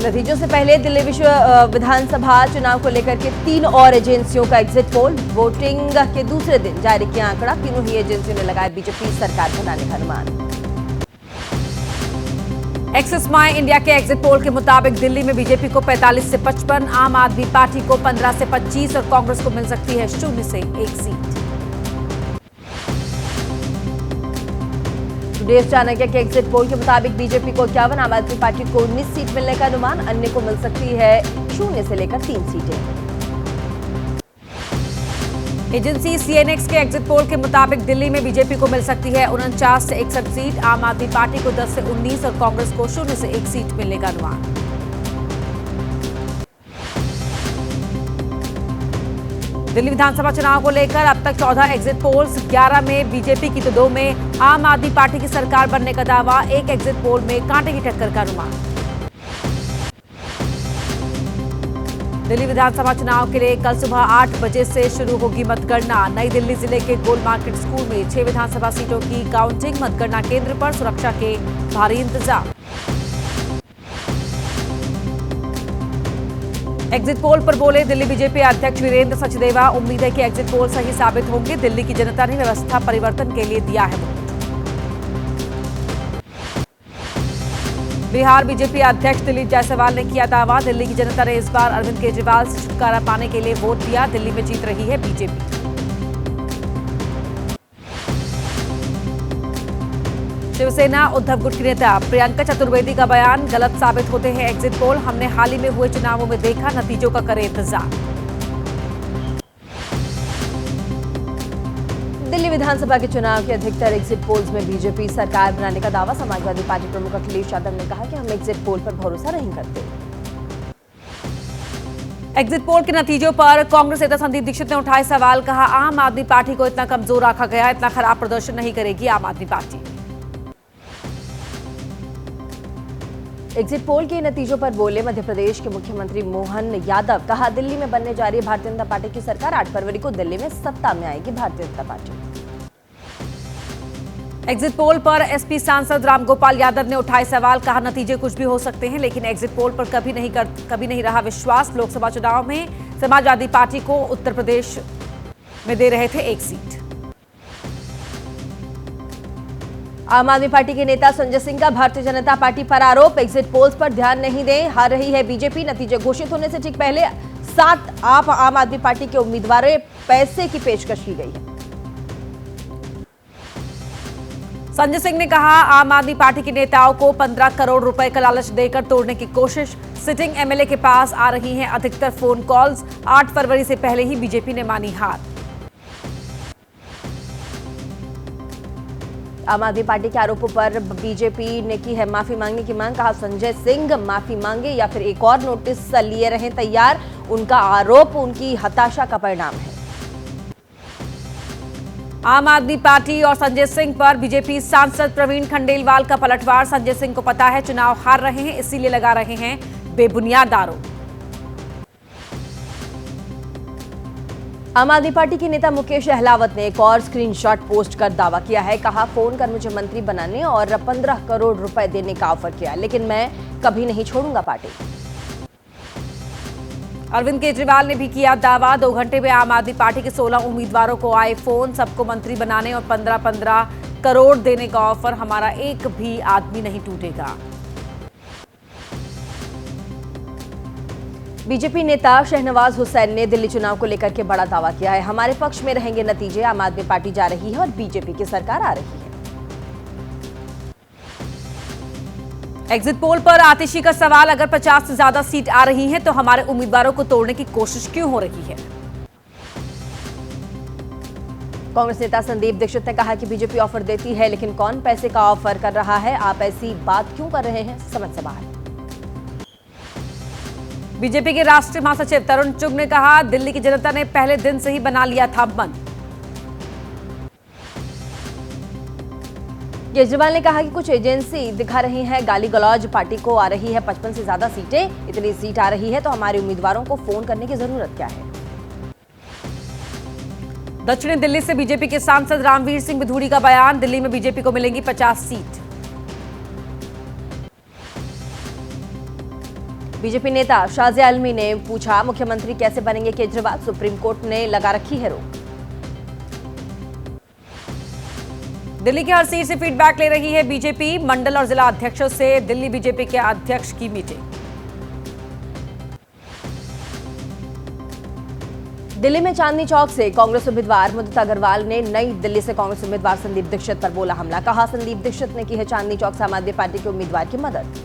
नतीजों से पहले दिल्ली विधानसभा चुनाव को लेकर के 3 और एजेंसियों का एग्जिट पोल। वोटिंग के दूसरे दिन जारी किया आंकड़ा। तीनों ही एजेंसियों ने लगाया बीजेपी सरकार बनाने का अनुमान। एक्सिस माई इंडिया के एग्जिट पोल के मुताबिक दिल्ली में बीजेपी को 45 से 55, आम आदमी पार्टी को 15 से 25 और कांग्रेस को मिल सकती है 0 से 1 सीट। टुडे चाणक्य के एग्जिट पोल के मुताबिक बीजेपी को 51, आम आदमी पार्टी को 19 सीट मिलने का अनुमान। अन्य को मिल सकती है 0 से लेकर 3 सीटें। एजेंसी सीएनएक्स के एग्जिट पोल के मुताबिक दिल्ली में बीजेपी को मिल सकती है 49 से 61 सीट, आम आदमी पार्टी को 10 से 19 और कांग्रेस को 0 से 1 सीट मिलने का अनुमान। दिल्ली विधानसभा चुनाव को लेकर अब तक 14 एग्जिट पोल्स, 11 में बीजेपी की तो 2 में आम आदमी पार्टी की सरकार बनने का दावा। एक एग्जिट पोल में कांटे की टक्कर का अनुमान। दिल्ली विधानसभा चुनाव के लिए कल सुबह 8 बजे से शुरू होगी मतगणना। नई दिल्ली जिले के गोल मार्केट स्कूल में 6 विधानसभा सीटों की काउंटिंग। मतगणना केंद्र पर सुरक्षा के भारी इंतजाम। एग्जिट पोल पर बोले दिल्ली बीजेपी अध्यक्ष वीरेंद्र सचदेवा। उम्मीद है कि एग्जिट पोल सही साबित होंगे। दिल्ली की जनता ने व्यवस्था परिवर्तन के लिए दिया है वोट। बिहार बीजेपी अध्यक्ष दिलीप जायसवाल ने किया दावा। दिल्ली की जनता ने इस बार अरविंद केजरीवाल से छुटकारा पाने के लिए वोट दिया। दिल्ली में जीत रही है बीजेपी। शिवसेना उद्धव गुट की नेता प्रियंका चतुर्वेदी का बयान। गलत साबित होते हैं एग्जिट पोल। हमने हाल ही में हुए चुनावों में देखा, नतीजों का करें इंतजार। दिल्ली विधानसभा के चुनाव के अधिकतर एग्जिट पोल्स में बीजेपी सरकार बनाने का दावा। समाजवादी पार्टी प्रमुख अखिलेश यादव ने कहा कि हम एग्जिट पोल पर भरोसा नहीं करते। एग्जिट पोल के नतीजों पर कांग्रेस नेता संदीप दीक्षित ने उठाए सवाल। कहा आम आदमी पार्टी को इतना कमजोर रखा गया, इतना खराब प्रदर्शन नहीं करेगी आम आदमी पार्टी। एग्जिट पोल के नतीजों पर बोले मध्य प्रदेश के मुख्यमंत्री मोहन यादव। कहा दिल्ली में बनने जा रही भारतीय जनता पार्टी की सरकार। 8 फरवरी को दिल्ली में सत्ता में आएगी Bharatiya Janata party. Exit poll पर एसपी सांसद रामगोपाल यादव ने उठाए सवाल। कहा नतीजे कुछ भी हो सकते हैं, लेकिन एग्जिट पोल पर कभी नहीं रहा विश्वास। लोकसभा चुनाव में समाजवादी पार्टी को उत्तर प्रदेश में दे रहे थे 1 सीट। आम आदमी पार्टी के नेता संजय सिंह का भारतीय जनता पार्टी पर आरोप। एग्जिट पोल्स पर ध्यान नहीं दें, हार रही है बीजेपी। नतीजे घोषित होने से ठीक पहले 7 आम आदमी पार्टी के उम्मीदवारों पैसे की पेशकश की गई है। संजय सिंह ने कहा आम आदमी पार्टी के नेताओं को 15 करोड़ रुपए का लालच देकर तोड़ने की कोशिश। सिटिंग एमएलए के पास आ रही हैं अधिकतर फोन कॉल्स। 8 फरवरी से पहले ही बीजेपी ने मानी हार। आम आदमी पार्टी के आरोपों पर बीजेपी ने की है माफी मांगने की मांग। कहा संजय सिंह माफी मांगे या फिर एक और नोटिस लिए रहें तैयार। उनका आरोप उनकी हताशा का परिणाम है। आम आदमी पार्टी और संजय सिंह पर बीजेपी सांसद प्रवीण खंडेलवाल का पलटवार। संजय सिंह को पता है चुनाव हार रहे हैं, इसीलिए लगा रहे हैं बेबुनियाद आरोप। आम आदमी पार्टी के नेता मुकेश अहलावत ने एक और स्क्रीनशॉट पोस्ट कर दावा किया है। कहा फोन कर मुझे मंत्री बनाने और 15 करोड़ रुपए देने का ऑफर किया, लेकिन मैं कभी नहीं छोड़ूंगा पार्टी। अरविंद केजरीवाल ने भी किया दावा। 2 घंटे में आम आदमी पार्टी के 16 उम्मीदवारों को आए फोन। सबको मंत्री बनाने और 15-15 करोड़ देने का ऑफर। हमारा एक भी आदमी नहीं टूटेगा। बीजेपी नेता शहनवाज हुसैन ने दिल्ली चुनाव को लेकर के बड़ा दावा किया है। हमारे पक्ष में रहेंगे नतीजे। आम आदमी पार्टी जा रही है और बीजेपी की सरकार आ रही है। एग्जिट पोल पर आतिशी का सवाल। अगर 50 से ज्यादा सीट आ रही हैं तो हमारे उम्मीदवारों को तोड़ने की कोशिश क्यों हो रही है? कांग्रेस नेता संदीप दीक्षित ने कहा कि बीजेपी ऑफर देती है, लेकिन कौन पैसे का ऑफर कर रहा है? आप ऐसी बात क्यों कर रहे हैं? समझ से बाहर। बीजेपी के राष्ट्रीय महासचिव तरुण चुग ने कहा दिल्ली की जनता ने पहले दिन से ही बना लिया था मन। केजरीवाल ने कहा कि कुछ एजेंसी दिखा रही है गाली गलौज। पार्टी को आ रही है 55 से ज्यादा सीटें। इतनी सीट आ रही है तो हमारे उम्मीदवारों को फोन करने की जरूरत क्या है? दक्षिणी दिल्ली से बीजेपी के सांसद रामवीर सिंह बिधूड़ी का बयान। दिल्ली में बीजेपी को मिलेंगी 50 सीट। बीजेपी नेता शाजिया आलमी ने पूछा, मुख्यमंत्री कैसे बनेंगे केजरीवाल, सुप्रीम कोर्ट ने लगा रखी है रोक। दिल्ली की हर सीट से फीडबैक ले रही है बीजेपी, मंडल और जिला अध्यक्षों से दिल्ली बीजेपी के अध्यक्ष की मीटिंग। दिल्ली में चांदनी चौक से कांग्रेस उम्मीदवार मुदित अग्रवाल ने नई दिल्ली से कांग्रेस उम्मीदवार संदीप दीक्षित पर बोला हमला। कहा, संदीप दीक्षित ने की है चांदनी चौक से आम आदमी पार्टी के उम्मीदवार की मदद।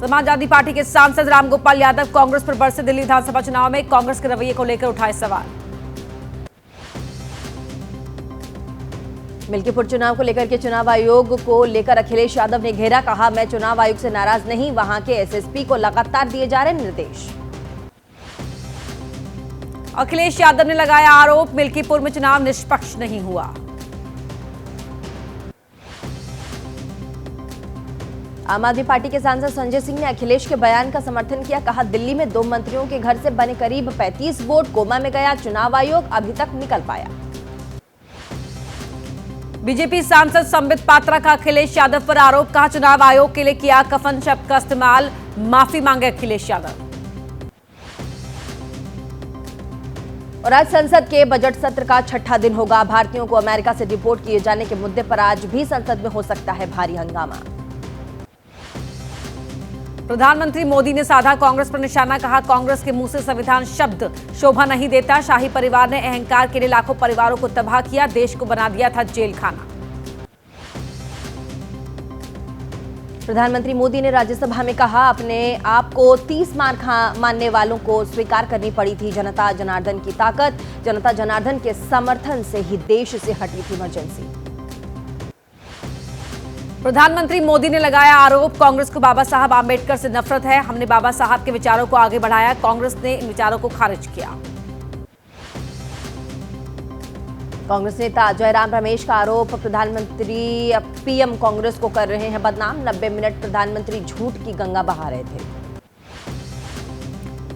समाजवादी पार्टी के सांसद रामगोपाल यादव कांग्रेस पर बरसे दिल्ली विधानसभा चुनाव में, कांग्रेस के रवैये को लेकर उठाए सवाल। मिल्कीपुर चुनाव को लेकर के चुनाव आयोग को लेकर अखिलेश यादव ने घेरा। कहा, मैं चुनाव आयोग से नाराज नहीं, वहां के एसएसपी को लगातार दिए जा रहे निर्देश। अखिलेश यादव ने लगाया आरोप, मिल्कीपुर में चुनाव निष्पक्ष नहीं हुआ। आम आदमी पार्टी के सांसद संजय सिंह ने अखिलेश के बयान का समर्थन किया। कहा, दिल्ली में 2 मंत्रियों के घर से बने करीब 35 वोट, कोमा में गया चुनाव आयोग, अभी तक निकल पाया। बीजेपी सांसद संबित पात्रा का अखिलेश यादव पर आरोप। कहा, चुनाव आयोग के लिए किया कफन शब्द का इस्तेमाल, माफी मांगे अखिलेश यादव। और आज संसद के बजट सत्र का 6ठा दिन होगा। भारतीयों को अमेरिका से डिपोर्ट किए जाने के मुद्दे पर आज भी संसद में हो सकता है भारी हंगामा। प्रधानमंत्री मोदी ने साधा कांग्रेस पर निशाना। कहा, कांग्रेस के मुंह से संविधान शब्द शोभा नहीं देता। शाही परिवार ने अहंकार के लिए लाखों परिवारों को तबाह किया, देश को बना दिया था जेल खाना। प्रधानमंत्री मोदी ने राज्यसभा में कहा, अपने आप को 30 मार मानने वालों को स्वीकार करनी पड़ी थी जनता जनार्दन की ताकत। जनता जनार्दन के समर्थन से ही देश से हटी थी इमरजेंसी। प्रधानमंत्री मोदी ने लगाया आरोप, कांग्रेस को बाबा साहब आंबेडकर से नफरत है। हमने बाबा साहब के विचारों को आगे बढ़ाया, कांग्रेस ने इन विचारों को खारिज किया। कांग्रेस नेता जयराम रमेश का आरोप, प्रधानमंत्री पीएम कांग्रेस को कर रहे हैं बदनाम। 90 मिनट प्रधानमंत्री झूठ की गंगा बहा रहे थे।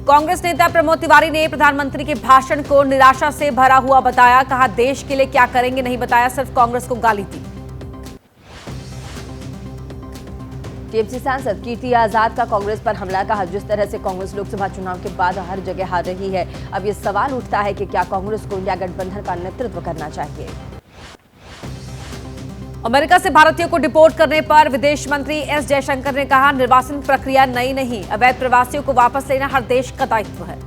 कांग्रेस नेता प्रमोद तिवारी ने प्रधानमंत्री के भाषण को निराशा से भरा हुआ बताया। कहा, देश के लिए क्या करेंगे नहीं बताया, सिर्फ कांग्रेस को गाली दी। टीएमसी सांसद कीर्ति आजाद का कांग्रेस पर हमला। कहा, जिस तरह से कांग्रेस लोकसभा चुनाव के बाद हर जगह हार रही है, अब ये सवाल उठता है कि क्या कांग्रेस को इंडिया गठबंधन का नेतृत्व करना चाहिए। अमेरिका से भारतीयों को डिपोर्ट करने पर विदेश मंत्री एस जयशंकर ने कहा, निर्वासन प्रक्रिया नई नहीं, अवैध प्रवासियों को वापस लेना हर देश का दायित्व है।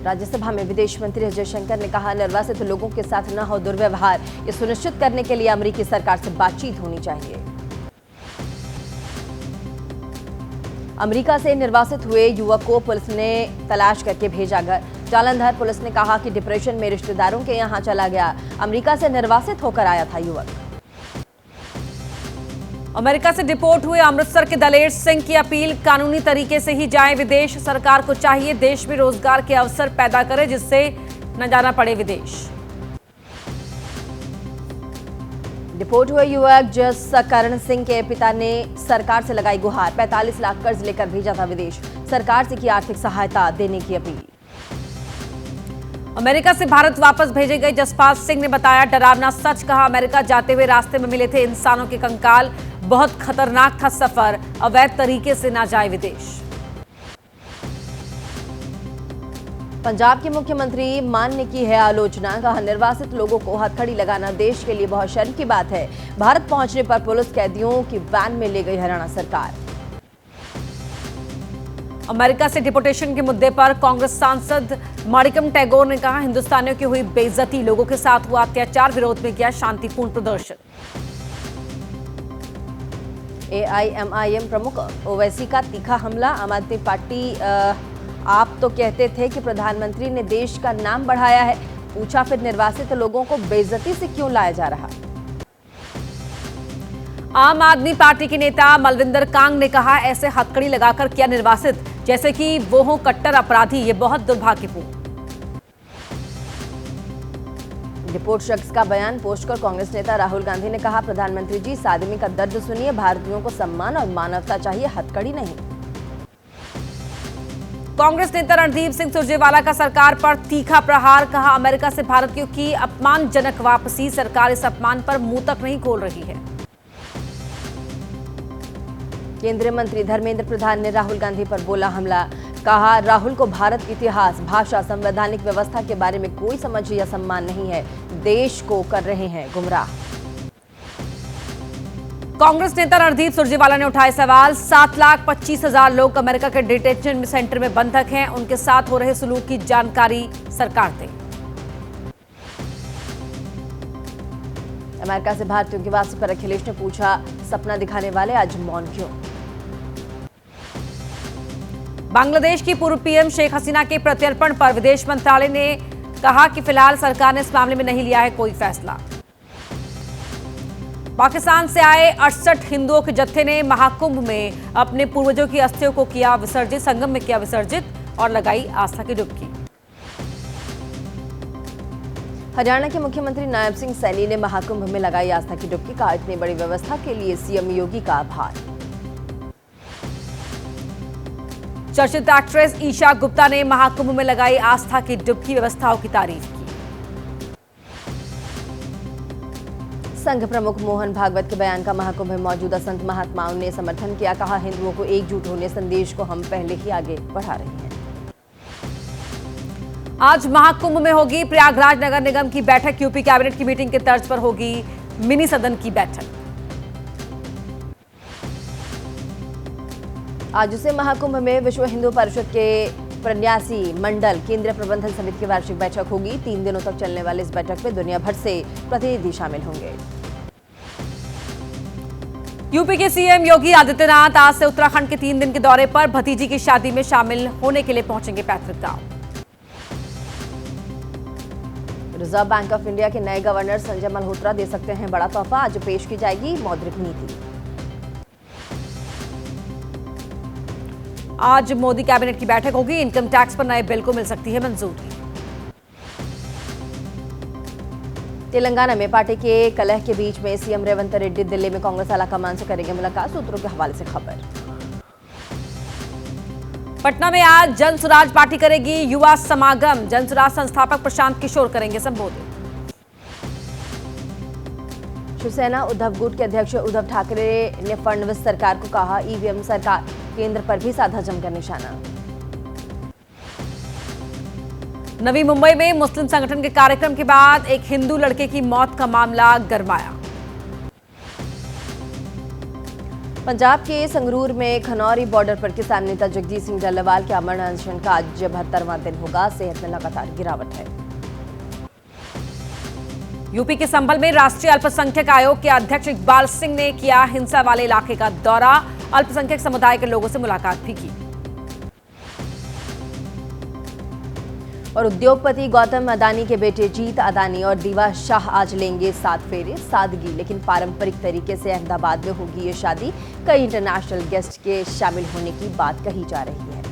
राज्यसभा में विदेश मंत्री एस जयशंकर ने कहा, निर्वासित लोगों के साथ न हो दुर्व्यवहार, ये सुनिश्चित करने के लिए अमेरिकी सरकार से बातचीत होनी चाहिए। अमेरिका से निर्वासित हुए युवक को पुलिस ने तलाश करके भेजा घर। जालंधर पुलिस ने कहा कि डिप्रेशन में रिश्तेदारों के यहां चला गया। अमेरिका से निर्वासित होकर आया था युवक। अमेरिका से डिपोर्ट हुए अमृतसर के दलेर सिंह की अपील, कानूनी तरीके से ही जाएं विदेश। सरकार को चाहिए देश में रोजगार के अवसर पैदा करे, जिससे न जाना पड़े विदेश। डिपोर्ट हुए युवक जसकरण सिंह के पिता ने सरकार से लगाई गुहार। 45 लाख कर्ज लेकर भेजा था विदेश। सरकार से की आर्थिक सहायता देने की अपील। अमेरिका से भारत वापस भेजे गए जसपाल सिंह ने बताया, डरावना सच कहा, अमेरिका जाते हुए रास्ते में मिले थे इंसानों के कंकाल, बहुत खतरनाक था सफर, अवैध तरीके से ना जाए विदेश। पंजाब के मुख्यमंत्री मान ने की है आलोचना। कहा, निर्वासित लोगों को हथकड़ी लगाना देश के लिए बहुत शर्म की बात है। भारत पहुंचने पर पुलिस कैदियों की वैन में ले गई हरियाणा सरकार। अमेरिका से डिपोर्टेशन के मुद्दे पर कांग्रेस सांसद माणिकम टैगोर ने कहा, हिंदुस्तानियों की हुई बेइज्जती, लोगों के साथ हुआ अत्याचार, विरोध में किया शांतिपूर्ण प्रदर्शन। एआईएमआईएम प्रमुख ओवैसी का तीखा हमला। आम आदमी पार्टी आप तो कहते थे कि प्रधानमंत्री ने देश का नाम बढ़ाया है, पूछा फिर निर्वासित लोगों को बेइज्जती से क्यों लाया जा रहा। आम आदमी पार्टी के नेता मलविंदर कांग ने कहा, ऐसे हथकड़ी लगाकर किया निर्वासित, जैसे कि वो हो कट्टर अपराधी, ये बहुत दुर्भाग्यपूर्ण। डिपोर्ट शख्स का बयान पोस्ट कर कांग्रेस नेता राहुल गांधी ने कहा, प्रधानमंत्री जी इस आदमी का दर्द सुनिए, भारतीयों को सम्मान और मानवता चाहिए, हथकड़ी नहीं। कांग्रेस नेता रणदीप सिंह सुरजेवाला का सरकार पर तीखा प्रहार। कहा, अमेरिका से भारतीयों की अपमानजनक वापसी, सरकार इस अपमान पर मुंह तक नहीं खोल रही है। केंद्रीय मंत्री धर्मेंद्र प्रधान ने राहुल गांधी पर बोला हमला। कहा, राहुल को भारत के इतिहास, भाषा, संवैधानिक व्यवस्था के बारे में कोई समझ या सम्मान नहीं है। देश को कर रहे हैं गुमराह। कांग्रेस नेता रणदीप सुरजेवाला ने उठाए सवाल। 7,25,000 लोग अमेरिका के डिटेंशन सेंटर में बंधक हैं। उनके साथ हो रहे सलूक की जानकारी सरकार दे। अमेरिका से भारतीयों की वापसी पर अखिलेश ने पूछा, सपना दिखाने वाले आज मौन क्यों? बांग्लादेश की पूर्व पीएम शेख हसीना के प्रत्यर्पण पर विदेश मंत्रालय ने कहा कि फिलहाल सरकार ने इस मामले में नहीं लिया है कोई फैसला। पाकिस्तान से आए 68 हिंदुओं के जत्थे ने महाकुंभ में अपने पूर्वजों की अस्थियों को किया विसर्जित, संगम में किया विसर्जित और लगाई आस्था की डुबकी। हरियाणा के मुख्यमंत्री नायब सिंह सैनी ने महाकुंभ में लगाई आस्था की डुबकी। कहा, इतनी बड़ी व्यवस्था के लिए सीएम योगी का आभार। चर्चित एक्ट्रेस ईशा गुप्ता ने महाकुंभ में लगाई आस्था की डुबकी, व्यवस्थाओं की तारीफ की। संघ प्रमुख मोहन भागवत के बयान का महाकुंभ में मौजूदा संत महात्माओं ने समर्थन किया। कहा, हिंदुओं को एकजुट होने संदेश को हम पहले ही आगे बढ़ा रहे हैं। आज महाकुंभ में होगी प्रयागराज नगर निगम की बैठक। यूपी कैबिनेट की मीटिंग के तर्ज पर होगी मिनी सदन की बैठक। आज से महाकुंभ में विश्व हिंदू परिषद के प्रन्यासी मंडल केंद्रीय प्रबंधन समिति की वार्षिक बैठक होगी। 3 दिनों तक चलने वाले इस बैठक में दुनिया भर से प्रतिनिधि शामिल होंगे। यूपी के सीएम योगी आदित्यनाथ आज से उत्तराखंड के 3 दिन के दौरे पर भतीजी की शादी में शामिल होने के लिए पहुंचेंगे पैतृक गांव। रिजर्व बैंक ऑफ इंडिया के नए गवर्नर संजय मल्होत्रा दे सकते हैं बड़ा तोहफा। आज पेश की जाएगी मौद्रिक नीति। आज मोदी कैबिनेट की बैठक होगी। इनकम टैक्स पर नए बिल को मिल सकती है मंजूरी। तेलंगाना में पार्टी के कलह के बीच में सीएम रेवंत रेड्डी दिल्ली में कांग्रेस आलाकमान से करेंगे मुलाकात। सूत्रों के हवाले से खबर। पटना में आज जन स्वराज पार्टी करेगी युवा समागम। जन स्वराज संस्थापक प्रशांत किशोर करेंगे संबोधित। शिवसेना उद्धव गुट के अध्यक्ष उद्धव ठाकरे ने फडणवीस सरकार को कहा, ईवीएम सरकार केंद्र पर भी साधा जमकर निशाना। नवी मुंबई में मुस्लिम संगठन के कार्यक्रम के बाद एक हिंदू लड़के की मौत का मामला गरमाया। पंजाब के संगरूर में खनौरी बॉर्डर पर किसान नेता जगजीत सिंह डल्लेवाल के अमर अनशन का आज 72वां दिन होगा। सेहत में लगातार गिरावट है। यूपी के संभल में राष्ट्रीय अल्पसंख्यक आयोग के अध्यक्ष इकबाल सिंह ने किया हिंसा वाले इलाके का दौरा। अल्पसंख्यक समुदाय के लोगों से मुलाकात भी की। और उद्योगपति गौतम अदानी के बेटे जीत अदानी और दीवा शाह आज लेंगे 7 फेरे। सादगी लेकिन पारंपरिक तरीके से अहमदाबाद में होगी ये शादी। कई इंटरनेशनल गेस्ट के शामिल होने की बात कही जा रही है।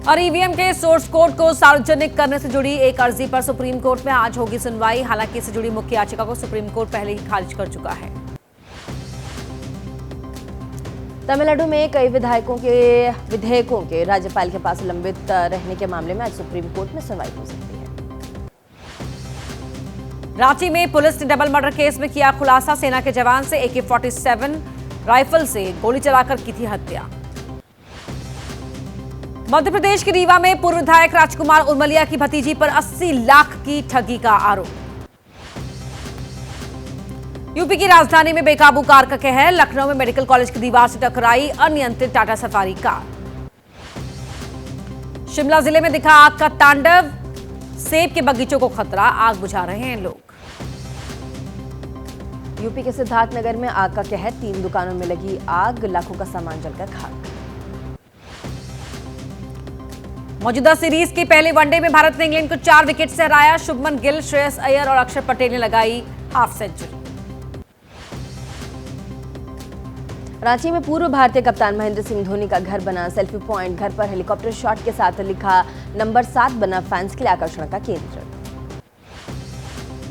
और ईवीएम के सोर्स कोड को सार्वजनिक करने से जुड़ी एक अर्जी पर सुप्रीम कोर्ट में आज होगी सुनवाई। हालांकि इससे जुड़ी मुख्य याचिका को सुप्रीम कोर्ट पहले ही खारिज कर चुका है। तमिलनाडु में कई विधेयकों के राज्यपाल के पास लंबित रहने के मामले में आज सुप्रीम कोर्ट में सुनवाई हो सकती है। रांची में पुलिस ने डबल मर्डर केस में किया खुलासा। सेना के जवान से AK-47 राइफल से गोली चलाकर की थी हत्या। मध्य प्रदेश के रीवा में पूर्व विधायक राजकुमार उर्मलिया की भतीजी पर 80 लाख की ठगी का आरोप। यूपी की राजधानी में बेकाबू कार का कहर। लखनऊ में मेडिकल कॉलेज की दीवार से टकराई अनियंत्रित टाटा सफारी कार। शिमला जिले में दिखा आग का तांडव। सेब के बगीचों को खतरा, आग बुझा रहे हैं लोग। यूपी के सिद्धार्थनगर में आग का कहर। 3 दुकानों में लगी आग, लाखों का सामान जलकर खाक। मौजूदा सीरीज के पहले वनडे में भारत ने इंग्लैंड को 4 विकेट से हराया। शुभमन गिल, श्रेयस अय्यर और अक्षर पटेल ने लगाई हाफ सेंचुरी। रांची में पूर्व भारतीय कप्तान महेंद्र सिंह धोनी का घर बना सेल्फी पॉइंट। घर पर हेलीकॉप्टर शॉट के साथ लिखा नंबर 7 बना फैंस के लिए आकर्षण का केंद्र।